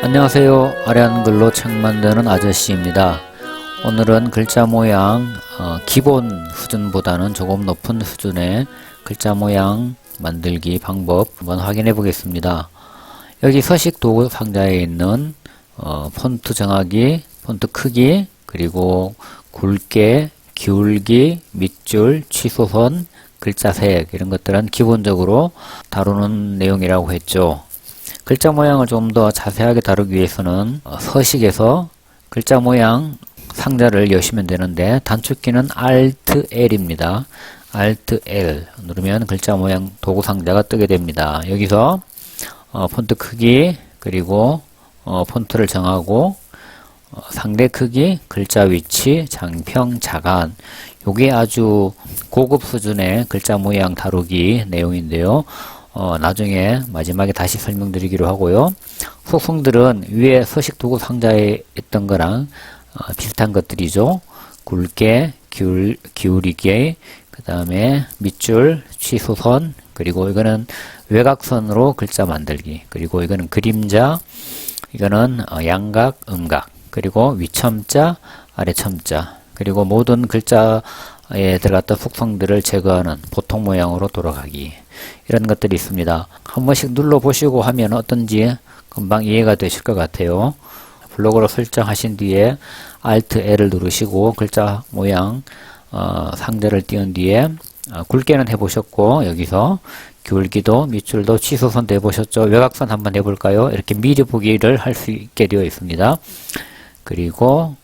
안녕하세요. 아래 한글로 책 만드는 아저씨입니다. 오늘은 글자 모양 기본 수준보다는 조금 높은 수준의 글자 모양 만들기 방법 한번 확인해 보겠습니다. 여기 서식 도구 상자에 있는 폰트 정하기, 폰트 크기, 그리고 굵게, 기울기, 밑줄, 취소선, 글자색 이런 것들은 기본적으로 다루는 내용이라고 했죠. 글자 모양을 좀 더 자세하게 다루기 위해서는 서식에서 글자 모양 상자를 여시면 되는데 단축키는 Alt L입니다. Alt L 누르면 글자 모양 도구 상자가 뜨게 됩니다. 여기서 폰트 크기 그리고 폰트를 정하고 상대 크기, 글자 위치, 장평, 자간 요게 아주 고급 수준의 글자 모양 다루기 내용인데요. 나중에 마지막에 다시 설명드리기로 하고요. 속성들은 위에 서식 도구 상자에 있던 거랑 비슷한 것들이죠. 굵게, 기울이게, 그 다음에 밑줄, 취소선, 그리고 이거는 외곽선으로 글자 만들기, 그리고 이거는 그림자, 이거는 양각, 음각, 그리고 위첨자, 아래첨자, 그리고 모든 글자에 들어갔던 속성들을 제거하는 보통 모양으로 돌아가기, 이런 것들이 있습니다. 한 번씩 눌러보시고 하면 어떤지 금방 이해가 되실 것 같아요. 블록으로 설정하신 뒤에 Alt L을 누르시고 글자 모양 상자를 띄운 뒤에 굵게는 해보셨고, 여기서 기울기도 밑줄도 취소선도 해보셨죠. 외곽선 한번 해볼까요? 이렇게 미리 보기를 할 수 있게 되어 있습니다. 그리고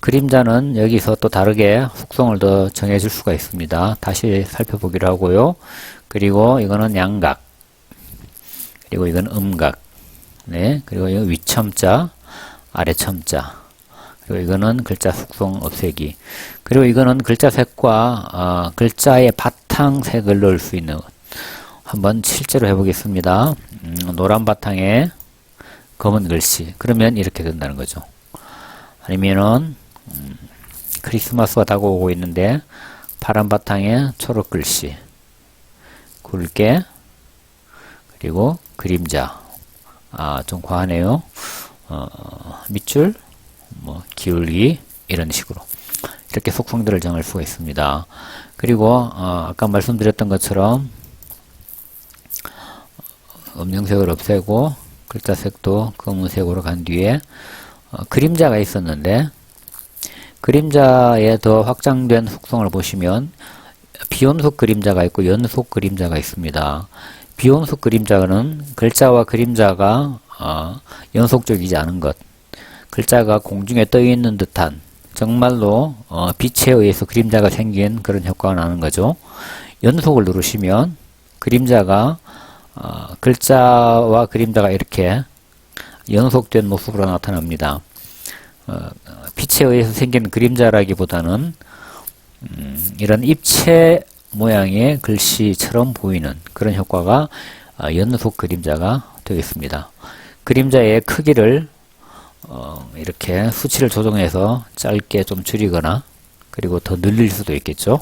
그림자는 여기서 또 다르게 속성을 더 정해줄 수가 있습니다. 다시 살펴보기로 하고요. 그리고 이거는 양각, 그리고 이건 음각, 네, 그리고 이건 위첨자, 아래첨자, 그리고 이거는 글자 속성 없애기, 그리고 이거는 글자색과 글자의 바탕색을 넣을 수 있는, 한번 실제로 해보겠습니다. 노란 바탕에 검은 글씨, 그러면 이렇게 된다는 거죠. 아니면은 크리스마스가 다가오고 있는데 파란 바탕에 초록 글씨, 굵게, 그리고 그림자, 좀 과하네요. 밑줄, 기울기, 이런 식으로 이렇게 속성들을 정할 수가 있습니다. 그리고 아까 말씀드렸던 것처럼 음영색을 없애고 글자색도 검은색으로 간 뒤에 그림자가 있었는데, 그림자에 더 확장된 속성을 보시면 비연속 그림자가 있고 연속 그림자가 있습니다. 비연속 그림자는 글자와 그림자가 연속적이지 않은 것, 글자가 공중에 떠 있는 듯한, 정말로 빛에 의해서 그림자가 생긴 그런 효과가 나는 거죠. 연속을 누르시면 그림자가 글자와 그림자가 이렇게 연속된 모습으로 나타납니다. 빛에 의해서 생긴 그림자라기보다는 이런 입체 모양의 글씨처럼 보이는 그런 효과가 연속 그림자가 되겠습니다. 그림자의 크기를 이렇게 수치를 조정해서 짧게 좀 줄이거나 그리고 더 늘릴 수도 있겠죠.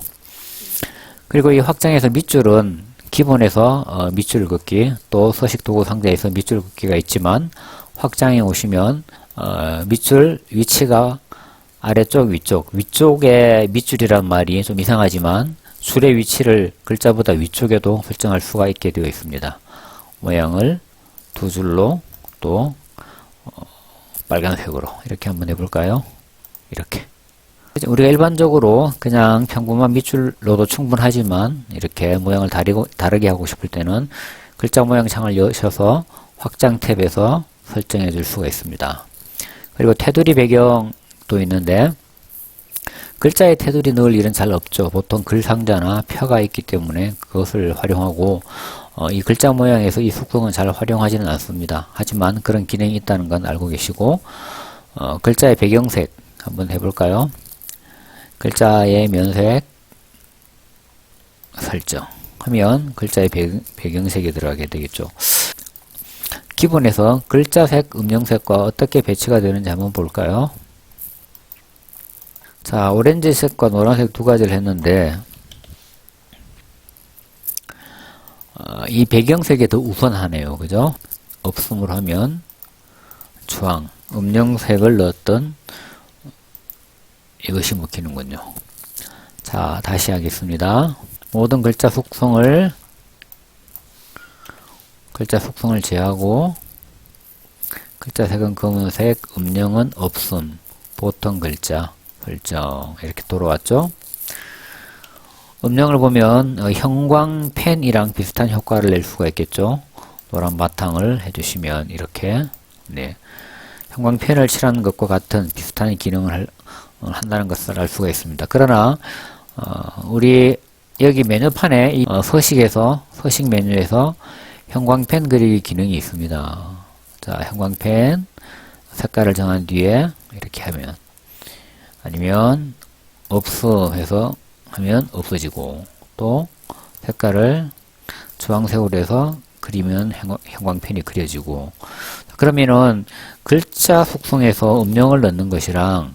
그리고 이 확장해서 밑줄은 기본에서 밑줄 긋기, 또 서식 도구 상자에서 밑줄 긋기가 있지만 확장해 오시면 밑줄 위치가 아래쪽, 위쪽에 밑줄이란 말이 좀 이상하지만 줄의 위치를 글자보다 위쪽에도 설정할 수가 있게 되어 있습니다. 모양을 두 줄로 또 빨간색으로 이렇게 한번 해볼까요? 이렇게. 우리가 일반적으로 그냥 평범한 밑줄로도 충분하지만 이렇게 모양을 다르게 하고 싶을 때는 글자 모양 창을 여셔서 확장 탭에서 설정해 줄 수가 있습니다. 그리고 테두리 배경도 있는데, 글자에 테두리 넣을 일은 잘 없죠. 보통 글 상자나 표가 있기 때문에 그것을 활용하고 이 글자 모양에서 이 속성은 잘 활용하지는 않습니다. 하지만 그런 기능이 있다는 건 알고 계시고, 글자의 배경색 한번 해볼까요? 글자의 면색 설정 하면 글자의 배경색이 들어가게 되겠죠. 기본에서 글자색, 음영색과 어떻게 배치가 되는지 한번 볼까요? 자, 오렌지색과 노란색 두 가지를 했는데 이 배경색이 더 우선하네요. 그죠? 없음으로 하면 주황, 음영색을 넣었던 이것이 먹히는군요. 자, 다시 하겠습니다. 모든 글자 속성을 제하고 글자 색은 검은색, 음영은 없음, 보통 글자 설정 이렇게 돌아왔죠. 음영을 보면 형광펜이랑 비슷한 효과를 낼 수가 있겠죠. 노란 바탕을 해주시면 이렇게 형광펜을 칠하는 것과 같은 비슷한 기능을 한다는 것을 알 수가 있습니다. 그러나 우리 여기 메뉴판에 이 서식 메뉴에서 형광펜 그리기 기능이 있습니다. 자, 형광펜 색깔을 정한 뒤에 이렇게 하면, 아니면 없음 해서 하면 없어지고, 또 색깔을 주황색으로 해서 그리면 형광펜이 그려지고. 그러면은 글자 속성에서 음영을 넣는 것이랑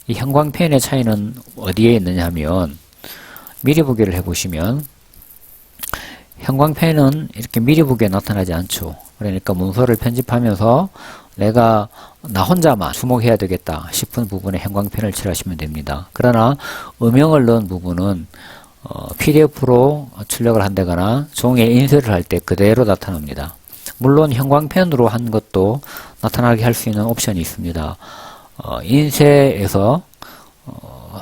이 형광펜의 차이는 어디에 있느냐 하면, 미리 보기를 해보시면 형광펜은 이렇게 미리 보기에 나타나지 않죠. 그러니까 문서를 편집하면서 내가 나 혼자만 주목해야 되겠다 싶은 부분에 형광펜을 칠하시면 됩니다. 그러나 음영을 넣은 부분은 PDF로 출력을 한다거나 종이에 인쇄를 할 때 그대로 나타납니다. 물론 형광펜으로 한 것도 나타나게 할 수 있는 옵션이 있습니다. 인쇄에서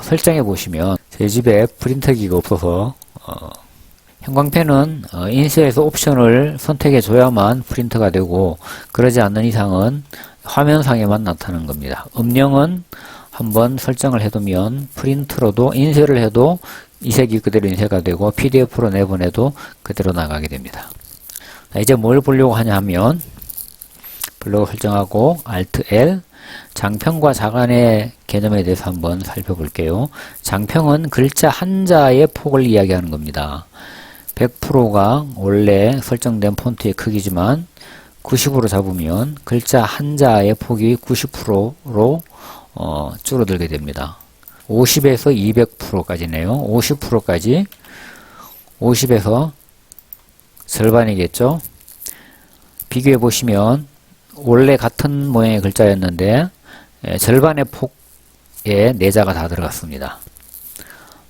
설정해 보시면, 제 집에 프린터기가 없어서 형광펜은 인쇄에서 옵션을 선택해 줘야만 프린터가 되고, 그러지 않는 이상은 화면상에만 나타나는 겁니다. 음영은 한번 설정을 해두면 프린트로도 인쇄를 해도 이 색이 그대로 인쇄가 되고 PDF로 내보내도 그대로 나가게 됩니다. 자, 이제 뭘 보려고 하냐 하면, 블로그 설정하고 Alt L, 장평과 자간의 개념에 대해서 한번 살펴볼게요. 장평은 글자 한자의 폭을 이야기하는 겁니다. 100%가 원래 설정된 폰트의 크기지만 90으로 잡으면 글자 한자의 폭이 90%로 줄어들게 됩니다. 50에서 200%까지네요. 50%까지, 50에서 절반이겠죠. 비교해 보시면 원래 같은 모양의 글자였는데 절반의 폭에 내자가 다 들어갔습니다.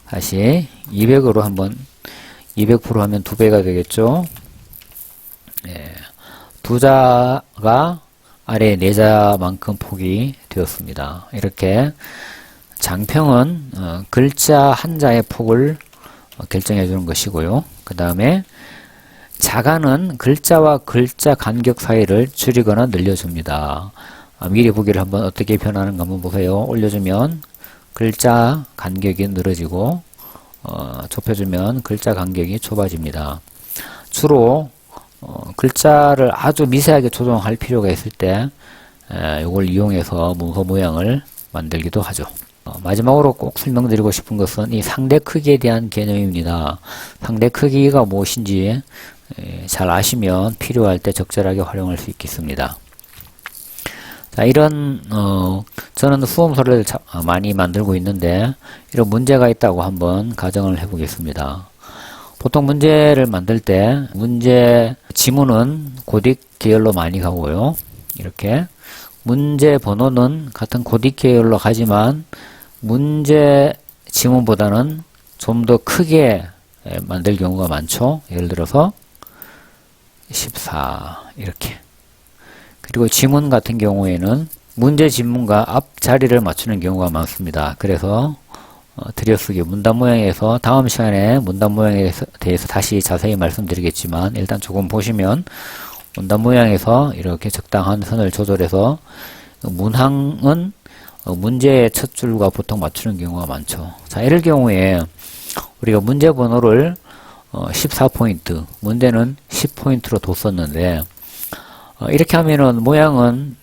다시 200으로 한번, 200% 하면 2배가 되겠죠. 두 자가 아래 내자만큼 폭이 되었습니다. 이렇게 장평은 글자 한자의 폭을 결정해 주는 것이고요. 그 다음에 자간은 글자와 글자 간격 사이를 줄이거나 늘려줍니다. 미리 보기를 한번 어떻게 변하는가 한번 보세요. 올려주면 글자 간격이 늘어지고, 좁혀주면 글자 간격이 좁아집니다. 주로 글자를 아주 미세하게 조정할 필요가 있을 때 이걸 이용해서 문서 모양을 만들기도 하죠. 마지막으로 꼭 설명드리고 싶은 것은 이 상대 크기에 대한 개념입니다. 상대 크기가 무엇인지 잘 아시면 필요할 때 적절하게 활용할 수 있겠습니다. 자, 이런 저는 수험서를 많이 만들고 있는데 이런 문제가 있다고 한번 가정을 해보겠습니다. 보통 문제를 만들 때 문제 지문은 고딕 계열로 많이 가고요. 이렇게 문제 번호는 같은 고딕 계열로 가지만 문제 지문보다는 좀 더 크게 만들 경우가 많죠. 예를 들어서 14 이렇게. 그리고 지문 같은 경우에는 문제 지문과 앞 자리를 맞추는 경우가 많습니다. 그래서 들여쓰기 문단 모양에서 다음 시간에 문단 모양에 대해서 다시 자세히 말씀드리겠지만, 일단 조금 보시면 문단 모양에서 이렇게 적당한 선을 조절해서 문항은 문제의 첫 줄과 보통 맞추는 경우가 많죠. 자, 이럴 경우에 우리가 문제 번호를 14포인트, 문제는 10포인트로 뒀었는데 이렇게 하면은 모양은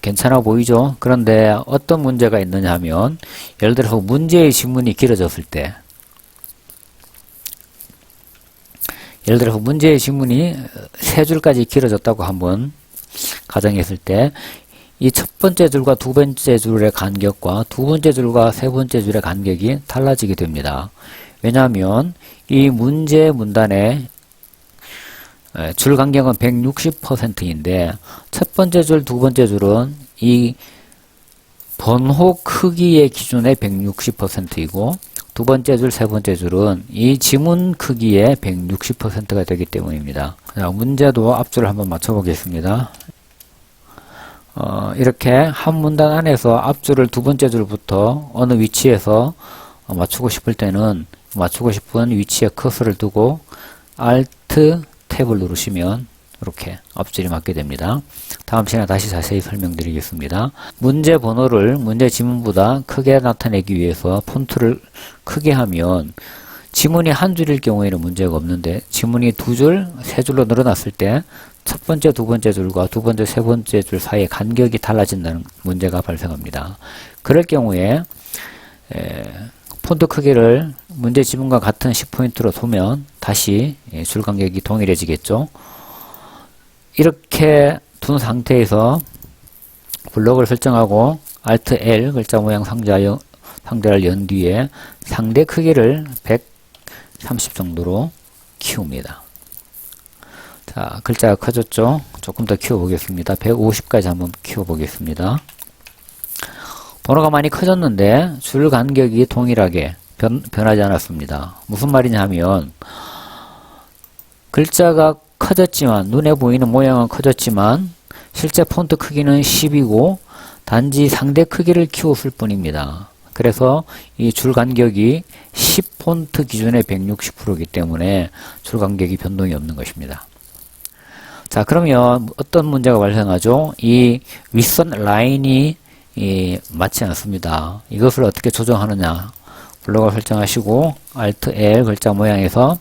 괜찮아 보이죠? 그런데 어떤 문제가 있느냐 하면, 예를 들어서 문제의 지문이 길어졌을 때, 예를 들어서 문제의 지문이 3줄까지 길어졌다고 한번 가정했을 때, 이 첫 번째 줄과 두 번째 줄의 간격과 두 번째 줄과 세 번째 줄의 간격이 달라지게 됩니다. 왜냐하면 이 문제 문단에 줄 간격은 160%인데 첫 번째 줄, 두 번째 줄은 이 번호 크기의 기준의 160%이고 두 번째 줄, 세 번째 줄은 이 지문 크기의 160%가 되기 때문입니다. 자, 문제도 앞줄을 한번 맞춰보겠습니다. 이렇게 한 문단 안에서 앞줄을 두 번째 줄부터 어느 위치에서 맞추고 싶을 때는 맞추고 싶은 위치에 커서를 두고 Alt 탭을 누르시면 이렇게 앞줄이 맞게 됩니다. 다음 시간에 다시 자세히 설명드리겠습니다. 문제 번호를 문제 지문보다 크게 나타내기 위해서 폰트를 크게 하면 지문이 한 줄일 경우에는 문제가 없는데 지문이 두 줄, 세 줄로 늘어났을 때 첫 번째, 두 번째 줄과 두 번째, 세 번째 줄 사이의 간격이 달라진다는 문제가 발생합니다. 그럴 경우에 폰트 크기를 문제 지문과 같은 10포인트로 두면 다시 줄 간격이 동일해지겠죠. 이렇게 둔 상태에서 블록을 설정하고 Alt L 글자 모양 상자를 연 뒤에 상대 크기를 130 정도로 키웁니다. 자, 글자가 커졌죠? 조금 더 키워보겠습니다. 150까지 한번 키워보겠습니다. 번호가 많이 커졌는데 줄 간격이 동일하게 변하지 않았습니다. 무슨 말이냐 하면 글자가 커졌지만 눈에 보이는 모양은 커졌지만 실제 폰트 크기는 10이고 단지 상대 크기를 키웠을 뿐입니다. 그래서 이 줄 간격이 10 폰트 기준의 160%이기 때문에 줄 간격이 변동이 없는 것입니다. 자, 그러면 어떤 문제가 발생하죠? 이 윗선 라인이 맞지 않습니다. 이것을 어떻게 조정하느냐? 블록을 설정하시고 Alt L 글자 모양에서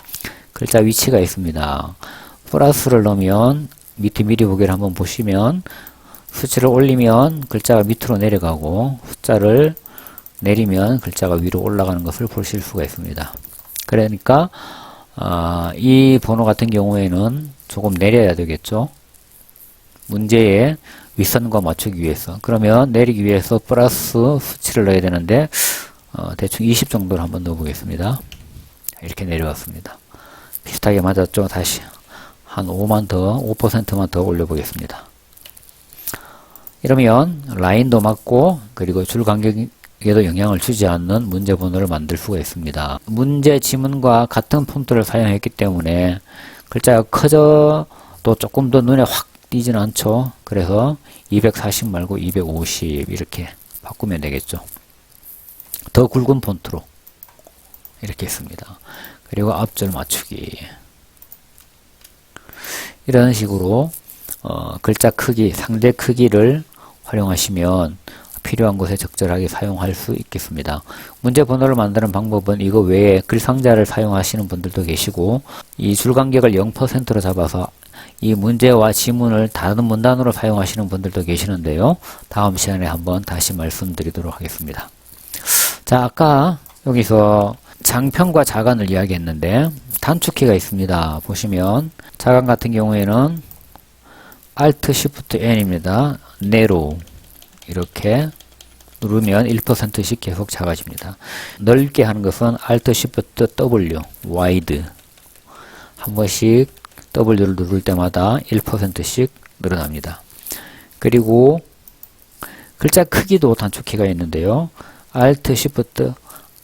글자 위치가 있습니다. 플러스를 넣으면 밑에 미리 보기를 한번 보시면 수치를 올리면 글자가 밑으로 내려가고 숫자를 내리면 글자가 위로 올라가는 것을 보실 수가 있습니다. 그러니까 이 번호 같은 경우에는 조금 내려야 되겠죠. 문제의 윗선과 맞추기 위해서. 그러면 내리기 위해서 플러스 수치를 넣어야 되는데 대충 20 정도를 한번 넣어 보겠습니다. 이렇게 내려왔습니다. 비슷하게 맞았죠. 다시 한 5%만 더 올려 보겠습니다. 이러면 라인도 맞고 그리고 줄 간격에도 영향을 주지 않는 문제 번호를 만들 수가 있습니다. 문제 지문과 같은 폰트를 사용했기 때문에 글자가 커져도 조금 더 눈에 확 띄지는 않죠. 그래서 240 말고 250 이렇게 바꾸면 되겠죠. 더 굵은 폰트로 이렇게 했습니다. 그리고 앞줄 맞추기 이런 식으로 글자 크기, 상대 크기를 활용하시면 필요한 곳에 적절하게 사용할 수 있겠습니다. 문제 번호를 만드는 방법은 이거 외에 글 상자를 사용하시는 분들도 계시고 이 줄 간격을 0%로 잡아서 이 문제와 지문을 다른 문단으로 사용하시는 분들도 계시는데요. 다음 시간에 한번 다시 말씀드리도록 하겠습니다. 자, 아까 여기서 장편과 자간을 이야기했는데 단축키가 있습니다. 보시면 자간 같은 경우에는 Alt Shift N입니다. Narrow 이렇게 누르면 1%씩 계속 작아집니다. 넓게 하는 것은 Alt Shift W Wide 한 번씩 W를 누를 때마다 1%씩 늘어납니다. 그리고 글자 크기도 단축키가 있는데요. Alt Shift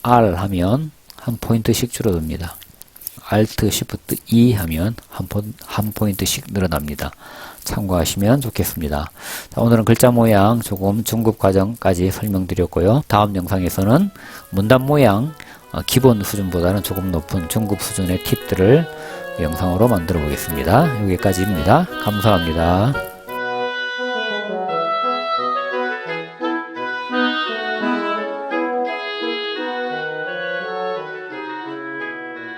R 하면 한 포인트씩 줄어듭니다. Alt Shift E 하면 한 포인트씩 늘어납니다. 참고하시면 좋겠습니다. 자, 오늘은 글자 모양 조금 중급 과정까지 설명드렸고요. 다음 영상에서는 문단 모양 기본 수준보다는 조금 높은 중급 수준의 팁들을 영상으로 만들어 보겠습니다. 여기까지입니다. 감사합니다.